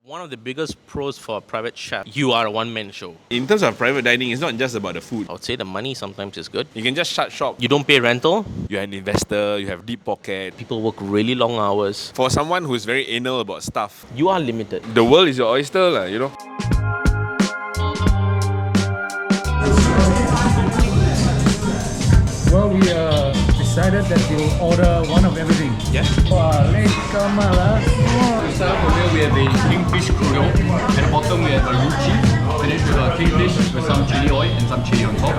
One of the biggest pros for a private chef, you are a one-man show. In terms of private dining, it's not just about the food. I would say the money sometimes is good. You can just shut shop. You don't pay rental. You're an investor, you have deep pocket. People work really long hours. For someone who's very anal about stuff, You are limited. the world is your oyster, you know. Well, we decided that we'll order one of everything. Yeah. Late Kamala. To start off with, we have a kingfish crudo. At the bottom, we have a lychee. Finished with a kingfish with some chili oil and some chili on top.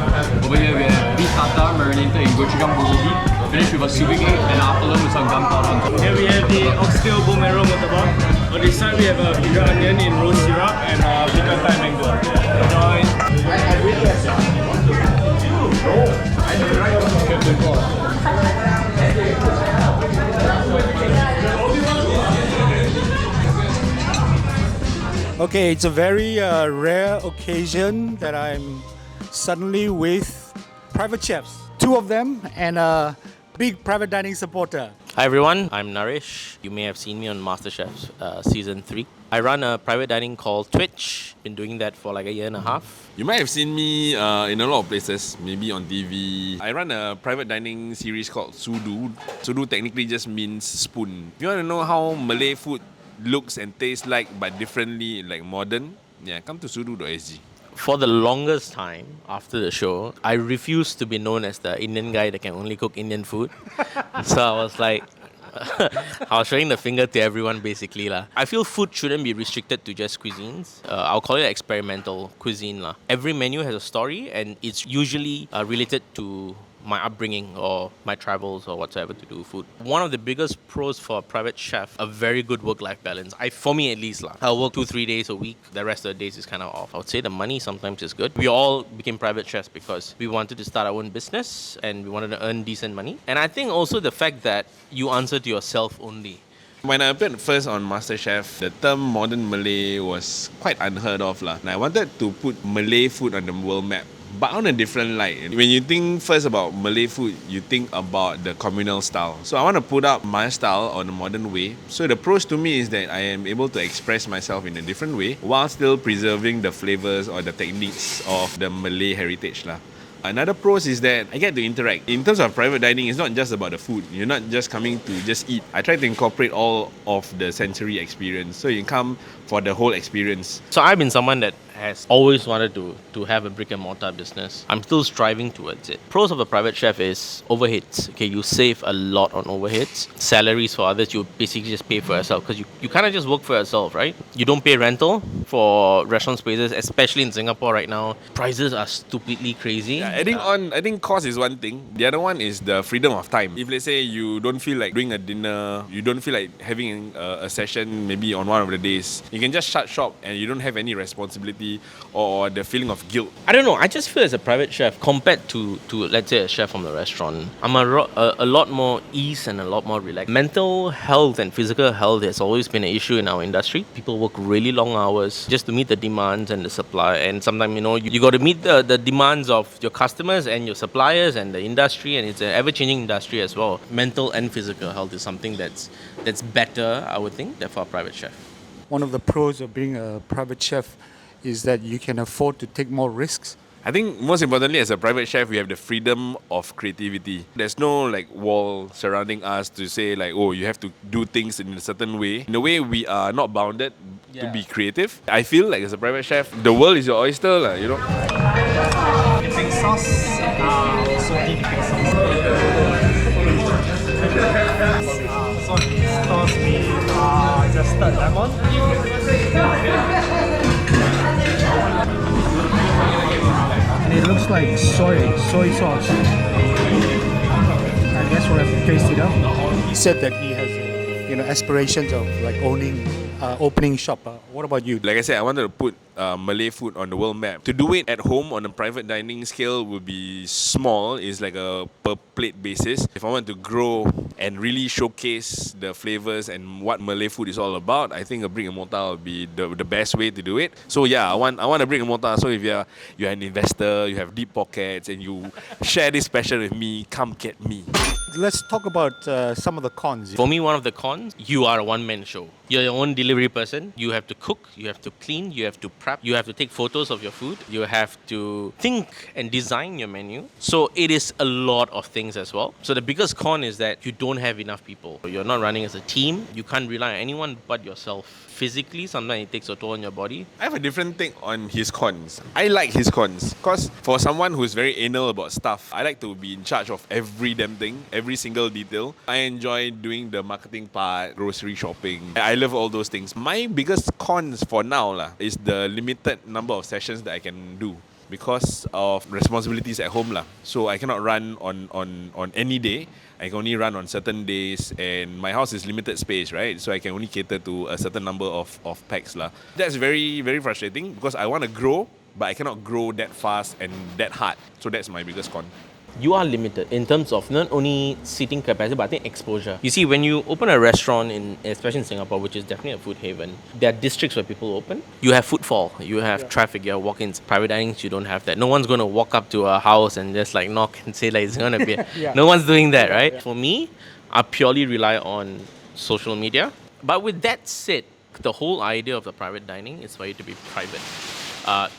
Over here, we have beef tartare marinated in gochujang bulgogi. Finished with a sweeping egg and apple with some gunpowder on top. Here we have the oxtail bone marrow murtabak. On this side we have a ginger onion in rose syrup and pecan pie mango. Enjoy. Okay, it's a very rare occasion that I'm suddenly with private chefs. Two of them and a big private dining supporter. Hi everyone, I'm Naresh. You may have seen me on Masterchef season 3. I run a private dining called Twitch. Been doing that for like a year and a half. You might have seen me in a lot of places, maybe on TV. I run a private dining series called Sudu. Sudu technically just means spoon. If you want to know how Malay food looks and tastes like, but differently, like modern, yeah, come to sudu.sg. For the longest time after the show, I refused to be known as the Indian guy that can only cook Indian food. So I was like, I was showing the finger to everyone basically lah. I feel food shouldn't be restricted to just cuisines. I'll call it experimental cuisine lah. Every menu has a story and it's usually related to my upbringing or my travels or whatsoever to do with food. One of the biggest pros for a private chef, a very good work-life balance. For me at least lah. I'll work 2-3 days a week. The rest of the days is kind of off. I would say the money sometimes is good. We all became private chefs because we wanted to start our own business and we wanted to earn decent money. And I think also the fact that you answer to yourself only. When I appeared first on Masterchef, the term modern Malay was quite unheard of lah. And I wanted to put Malay food on the world map, but on a different light. When you think first about Malay food, you think about the communal style. So I want to put up my style on a modern way. So the pros to me is that I am able to express myself in a different way while still preserving the flavors or the techniques of the Malay heritage lah. Another pros is that I get to interact. In terms of private dining, it's not just about the food. You're not just coming to just eat. I try to incorporate all of the sensory experience. So you come for the whole experience. So I've been someone that has always wanted to have a brick and mortar business. I'm still striving towards it. Pros of a private chef is overheads. Okay, you save a lot on overheads. Salaries for others, you basically just pay for yourself because you kind of just work for yourself, right? You don't pay rental for restaurant spaces, especially in Singapore right now. Prices are stupidly crazy. Yeah, adding on, I think cost is one thing. The other one is the freedom of time. If let's say you don't feel like doing a dinner, you don't feel like having a session maybe on one of the days, you can just shut shop and you don't have any responsibility or the feeling of guilt. I don't know. I just feel as a private chef, compared to let's say a chef from the restaurant, I'm a lot more ease and a lot more relaxed. Mental health and physical health has always been an issue in our industry. People work really long hours just to meet the demands and the supply. And sometimes, you got to meet the demands of your customers and your suppliers and the industry. And it's an ever-changing industry as well. Mental and physical health is something that's better, I would think, than for a private chef. One of the pros of being a private chef is that you can afford to take more risks. I think most importantly, as a private chef, we have the freedom of creativity. There's no like wall surrounding us to say like, oh, you have to do things in a certain way. In a way, we are not bounded to be creative. I feel like as a private chef, the world is your oyster, you know. Dipping sauce, salty dipping sauce. Sauce with just lemon. And it looks like soy sauce. I guess we'll have to taste it out. He said that he has, aspirations of like opening shop. What about you? Like I said, I wanted to put Malay food on the world map. To do it at home on a private dining scale would be small. It's like a per plate basis. If I want to grow and really showcase the flavors and what Malay food is all about, I think a brick and mortar would be the best way to do it. So yeah, I want a brick and mortar. So if you're an investor, you have deep pockets, and you share this passion with me, come get me. Let's talk about some of the cons. For me, one of the cons, you are a one-man show. You're your own delivery person. You have to cook, you have to clean, you have to prep, you have to take photos of your food, you have to think and design your menu. So it is a lot of things as well. So the biggest con is that you don't have enough people. You're not running as a team. You can't rely on anyone but yourself. Physically, sometimes it takes a toll on your body. I have a different take on his cons. I like his cons because for someone who's very anal about stuff, I like to be in charge of every damn thing, every single detail. I enjoy doing the marketing part, grocery shopping. I love all those things. My biggest cons for now is the limited number of sessions that I can do because of responsibilities at home. So I cannot run on any day. I can only run on certain days, and my house is limited space, right? So I can only cater to a certain number of packs. That's very, very frustrating because I want to grow, but I cannot grow that fast and that hard. So that's my biggest con. You are limited in terms of not only seating capacity, but I think exposure. You see, when you open a restaurant, especially in Singapore, which is definitely a food haven, there are districts where people open. You have footfall, you have traffic, you have walk-ins. Private dining, you don't have that. No one's going to walk up to a house and just like knock and say like it's going to be... No one's doing that, right? For me, I purely rely on social media. But with that said, the whole idea of the private dining is for you to be private.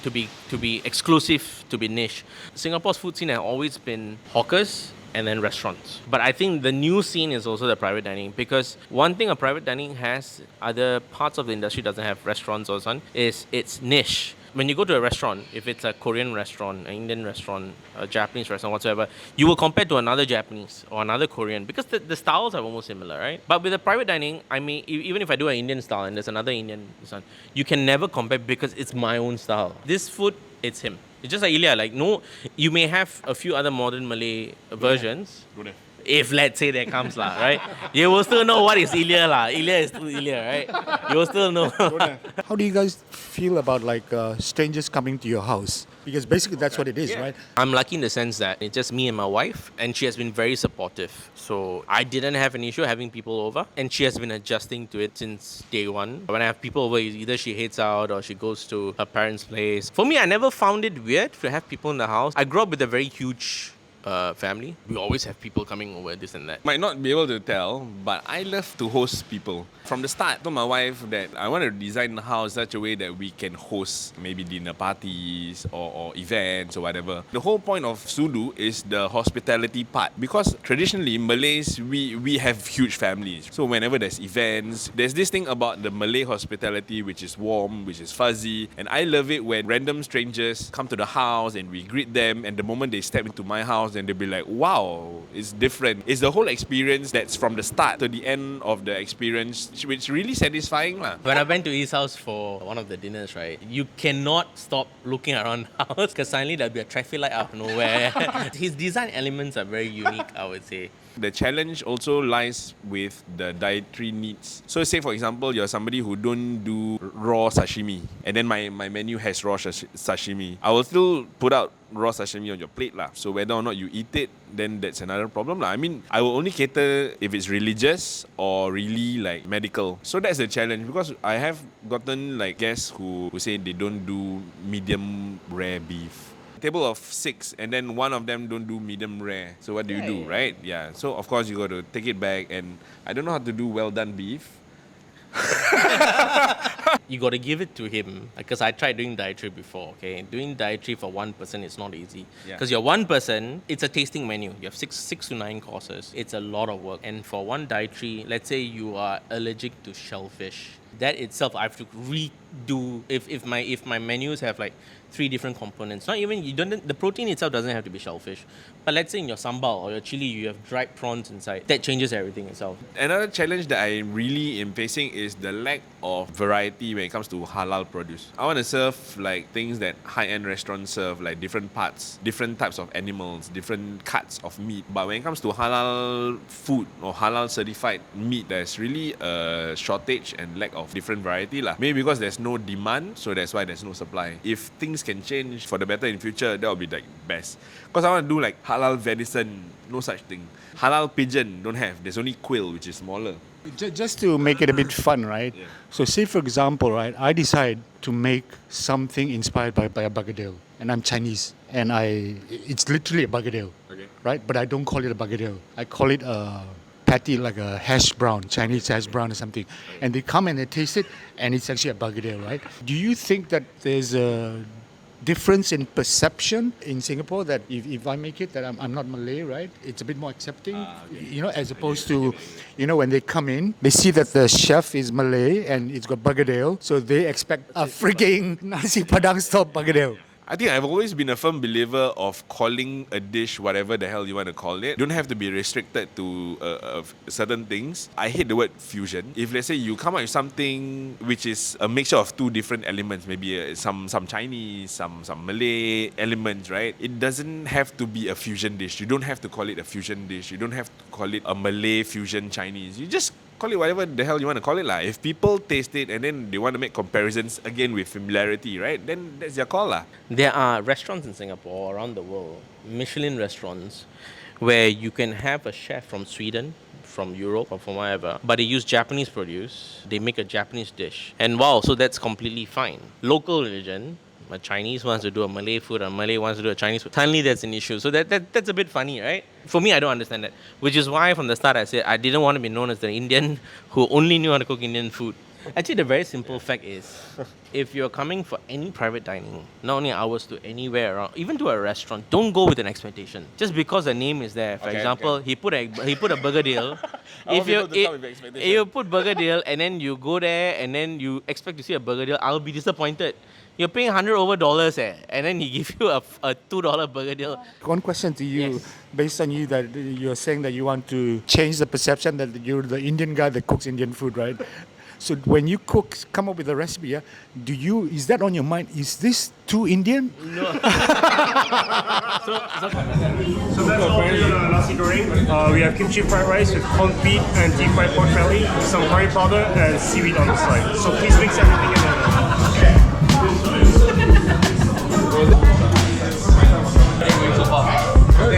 To be exclusive, to be niche. Singapore's food scene has always been hawkers and then restaurants. But I think the new scene is also the private dining, because one thing a private dining has, other parts of the industry doesn't have, restaurants or something, is it's niche. When you go to a restaurant, if it's a Korean restaurant, an Indian restaurant, a Japanese restaurant, whatsoever, you will compare to another Japanese or another Korean because the styles are almost similar, right? But with the private dining, I mean, even if I do an Indian style and there's another Indian one, you can never compare because it's my own style. This food, it's him. It's just like Ilya, like, no, you may have a few other modern Malay versions. If let's say there comes right? You will still know what is Ilya Ilya is still Ilya, right? You will still know. How do you guys feel about strangers coming to your house? Because basically that's what it is, right? I'm lucky in the sense that it's just me and my wife, and she has been very supportive. So I didn't have an issue having people over, and she has been adjusting to it since day one. When I have people over, either she heads out or she goes to her parents' place. For me, I never found it weird to have people in the house. I grew up with a very huge family. We always have people coming over, this and that. Might not be able to tell, but I love to host people. From the start, I told my wife that I want to design the house such a way that we can host maybe dinner parties or events or whatever. The whole point of Sudu is the hospitality part, because traditionally Malays, we have huge families. So whenever there's events, there's this thing about the Malay hospitality which is warm, which is fuzzy, and I love it when random strangers come to the house and we greet them, and the moment they step into my house, then they'll be like, wow, it's different. It's the whole experience that's from the start to the end of the experience, which is really satisfying. When I went to his house for one of the dinners, right, you cannot stop looking around the house because suddenly there'll be a traffic light out of nowhere. His design elements are very unique, I would say. The challenge also lies with the dietary needs. So say for example, you're somebody who don't do raw sashimi, and then my menu has raw sashimi. I will still put out raw sashimi on your plate So whether or not you eat it, then that's another problem I mean, I will only cater if it's religious or really like medical. So that's the challenge, because I have gotten guests who say they don't do medium rare beef. Table of 6, and then one of them don't do medium rare. So what do you do, right? Yeah. So of course you got to take it back, and I don't know how to do well done beef. You got to give it to him, because I tried doing dietary before. Okay, doing dietary for one person is not easy, because you're one person. It's a tasting menu. You have six to 9 courses. It's a lot of work, and for one dietary, let's say you are allergic to shellfish, that itself I have to redo. If my menus have 3 different components, not even the protein itself doesn't have to be shellfish, but let's say in your sambal or your chili you have dried prawns inside, that changes everything itself. Another challenge that I really am facing is the lack of variety when it comes to halal produce. I want to serve things that high-end restaurants serve, different parts, different types of animals, different cuts of meat. But when it comes to halal food or halal certified meat, there's really a shortage and lack of different variety Maybe because there's no demand, so that's why there's no supply. If things can change for the better in future, that would be like best. Because I want to do like halal venison, no such thing. Halal pigeon, don't have. There's only quail, which is smaller. Just to make it a bit fun, right? Yeah. So say for example, right, I decide to make something inspired by a bergedel, and I'm Chinese, and it's literally a bergedel, Okay. right? But I don't call it a bergedel. I call it a patty, like a hash brown, Chinese hash brown or something. And they come and they taste it, and it's actually a bergedel, right? Do you think that there's a difference in perception in Singapore that if I make it that I'm not Malay, right? It's a bit more accepting, as opposed to, when they come in, they see that the chef is Malay and it's got bergedel, so they expect a freaking nasi padang style bergedel. I think I've always been a firm believer of calling a dish whatever the hell you want to call it. Don't have to be restricted to certain things. I hate the word fusion. If let's say you come up with something which is a mixture of two different elements, maybe some Chinese, some Malay elements, right? It doesn't have to be a fusion dish. You don't have to call it a fusion dish. You don't have to call it a Malay fusion Chinese. You just call it whatever the hell you want to call it lah. If people taste it and then they want to make comparisons again with familiarity, right? Then that's their call lah. There are restaurants in Singapore, around the world, Michelin restaurants, where you can have a chef from Sweden, from Europe, or from wherever, but they use Japanese produce. They make a Japanese dish. And wow, so that's completely fine. Local religion, a Chinese wants to do a Malay food, a Malay wants to do a Chinese food. Suddenly that's an issue. So that's a bit funny, right? For me, I don't understand that. Which is why from the start I said I didn't want to be known as the Indian who only knew how to cook Indian food. Actually, the very simple fact is, if you're coming for any private dining, not only ours, to anywhere around, even to a restaurant, don't go with an expectation. Just because the name is there. For example, he put a bergedel. If you put bergedel and then you go there and then you expect to see a bergedel, I'll be disappointed. You're paying $100 over, and then he give you a $2 bergedel. One question to you, Yes. based on you that you're saying that you want to change the perception that you're the Indian guy that cooks Indian food, right? So when you come up with a recipe, is that on your mind? Is this too Indian? So that's all for the nasi goreng. We have kimchi fried rice with corned beef and deep fried pork belly, some curry powder and seaweed on the side. So please mix everything in there. So far. Very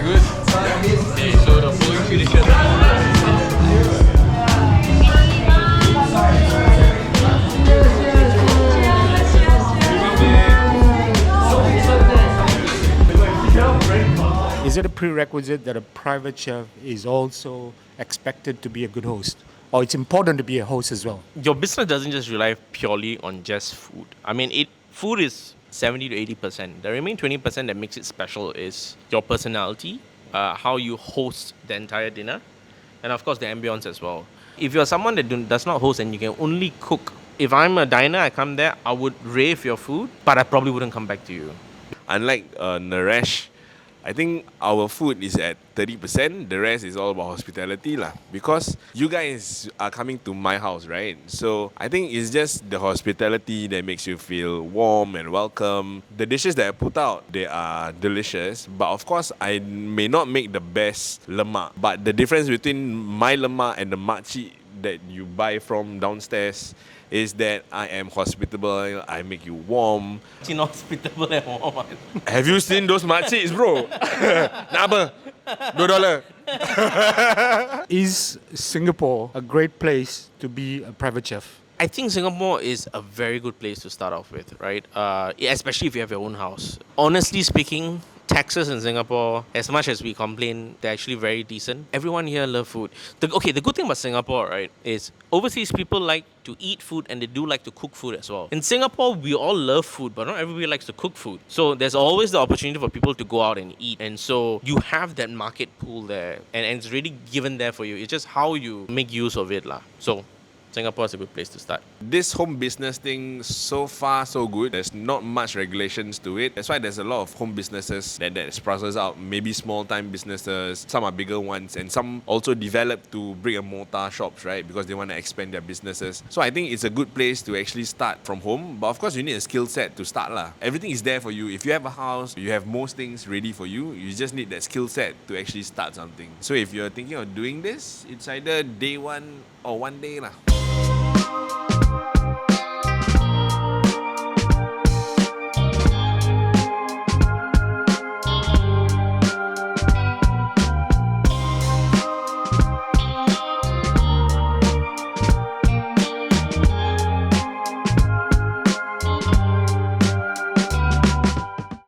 good. Okay, so the following three dishes. Is it a prerequisite that a private chef is also expected to be a good host? Or it's important to be a host as well? Your business doesn't just rely purely on just food. I mean, food is 70 to 80%. The remaining 20% that makes it special is your personality, how you host the entire dinner, and of course the ambience as well. If you're someone that does not host and you can only cook, if I'm a diner, I come there, I would rave your food, but I probably wouldn't come back to you. Unlike Naresh, I think our food is at 30%. The rest is all about hospitality lah. Because you guys are coming to my house, right? So I think it's just the hospitality that makes you feel warm and welcome. The dishes that I put out, they are delicious. But of course, I may not make the best lemak. But the difference between my lemak and the makcik that you buy from downstairs is that I am hospitable, I make you warm. It's inhospitable and warm. Have you seen those makciks, bro? Nak apa? $2. Is Singapore a great place to be a private chef? I think Singapore is a very good place to start off with, right? Especially if you have your own house. Honestly speaking, taxes in Singapore, as much as we complain, they're actually very decent. Everyone here loves food. The good thing about Singapore, right, is overseas people like to eat food and they do like to cook food as well. In Singapore, we all love food, but not everybody likes to cook food. So there's always the opportunity for people to go out and eat. And so you have that market pool there, and it's really given there for you. It's just how you make use of it, lah. So Singapore is a good place to start. This home business thing, so far so good. There's not much regulations to it. That's why there's a lot of home businesses that sprouts out. Maybe small time businesses, some are bigger ones, and some also develop to brick and mortar shops, right? Because they want to expand their businesses. So I think it's a good place to actually start from home. But of course, you need a skill set to start lah. Everything is there for you. If you have a house, you have most things ready for you. You just need that skill set to actually start something. So if you're thinking of doing this, it's either day one or one day lah.